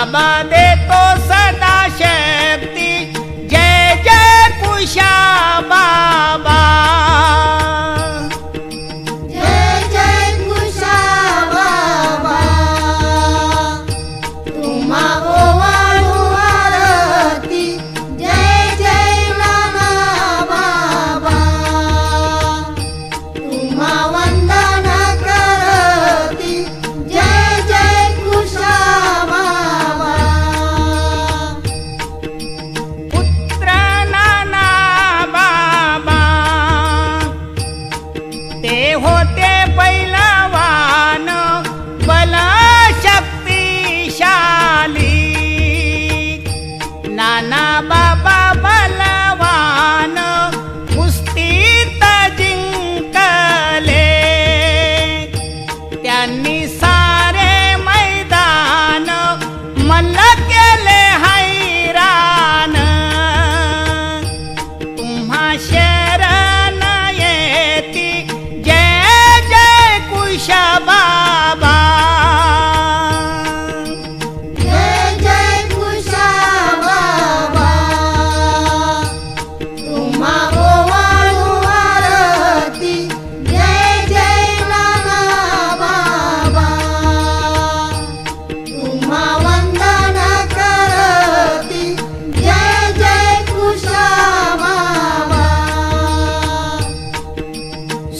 बाबा देतो सदा शक्ती, जय जय कुशा बाबा। जय जय कुशा बाबा, तुम्हा ओवाळू आरती, जय जय नाना बाबा, तुम्हा वंदन करती, जय जय कुशा बाबा। पुत्र नाना बाबा ते होते पैलवान, बल शक्तिशाली। नाना बाबा बलवान, कुस्तीत जिंकले। त्यांनी सारे मैदान मल्ल केले हैराण। तुम्हा शरण येती, जय जय कुशा बाबा। जय जय कुशा बाबा, तुम्हा ओवाळू आरती, जय जय नाना बाबा, तुम्हा वंदन करती, जय जय कुशा बाबा।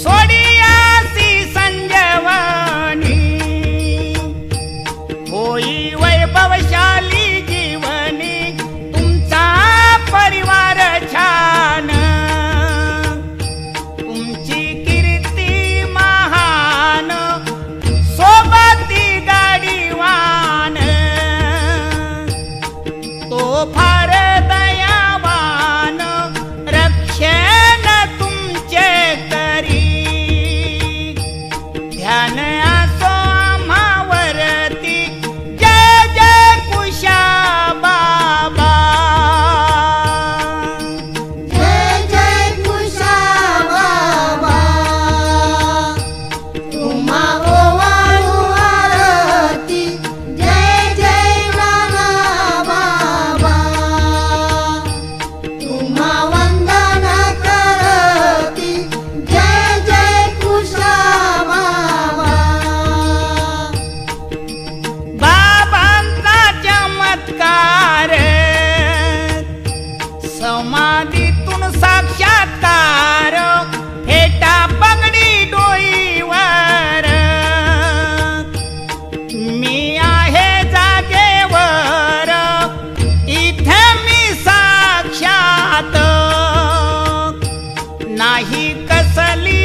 सोडियासी संजीवनी, होई वैभवशाली जीवनी। तुमचा परिवार छान, तुमची कीर्ती महान, सोबती गाडीवान। तो फार दयावान, रक्षण तुमचे करी। ध्यान असो आम्हावरती, जय जय कुशा बाबा। जय जय कुशा बाबा, तुम्हा ओवाळू आरती, जय जय नाना बाबा, तुम्हा वंदन करती, जय जय कुशा बाबा। बाबांचा चमत्कार, समाधीतून साक्षात्कार, फेटा पगडी डोईवर। मी आहे जागेवर, इथे मी साक्षात। नाही कसली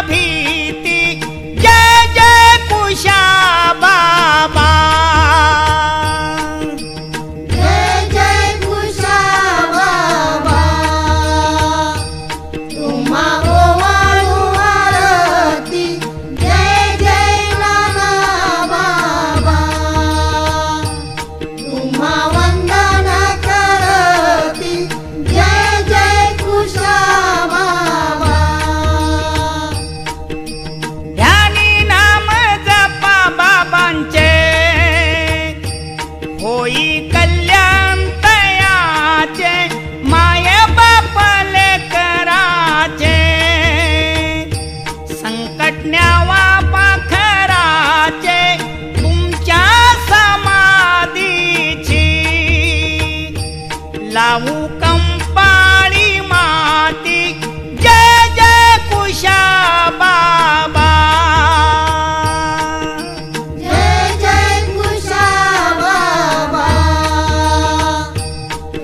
भीती, जय जय कुशा बाबा। जय जय कुशा बाबा, तुम्हा ओवाळू आरती, जय जय नाना बाबा, तुम्हा वंदन करती, जय जय कुशा बाबा। ध्यानी नाम जपा बाबांचे, होई कल्याण तयाचे। माय बाप लेकराचे, संकट न्यावा पाखराचे। तुमच्या समाधीची लावू कंपाळी माती, जय जय कुशा बाबा। जय जय कुशा बाबा,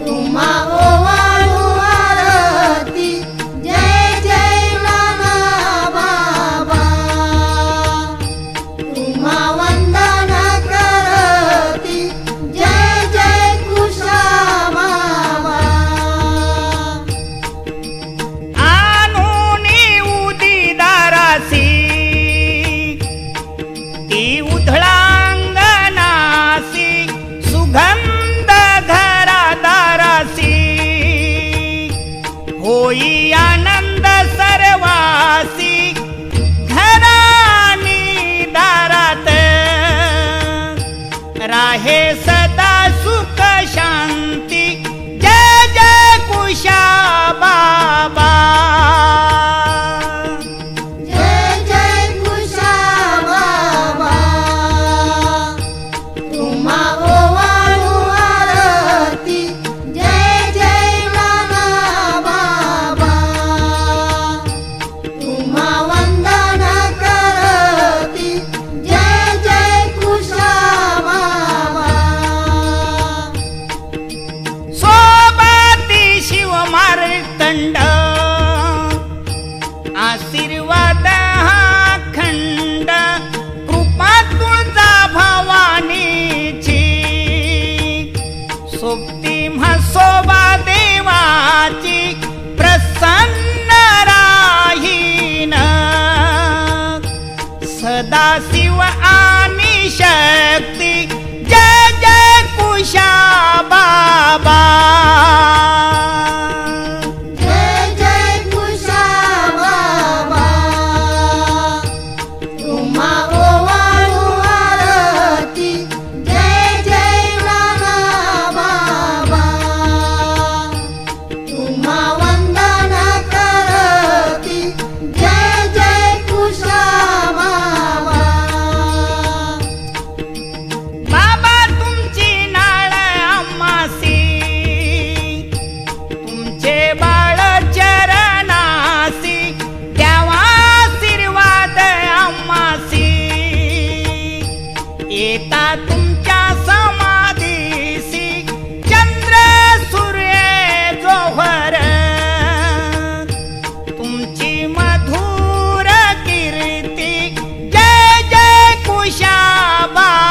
तुम्हा ओवाळू आरती, जय जय नाना बाबा, तुम्हा वंदन करती, जय जय कुशा बाबा। आणूनी उदिदारासी, ती उधळांगणासी, सुगंध घरादारासी। होई आनंद सर्वासी, घरानी दारात। राहे सदा सदा शिव आणि शक्ती जय जय कुशा बाबा जय जय कुशा बाबा तुम्हा ओवाळू आरती जय जय नाना बाबा तुम्हा वंदन करती जय जय कुशा बाबा बाबा तुमची नाळ आम्हासी तुमचे बाळ चरणासी द्यावा आशीर्वाद आम्हासी येता तुमच्या समाधीसी चंद्र सूर्य जोहर तुमची मधुर कीर्ती जय जय कुशा बाबा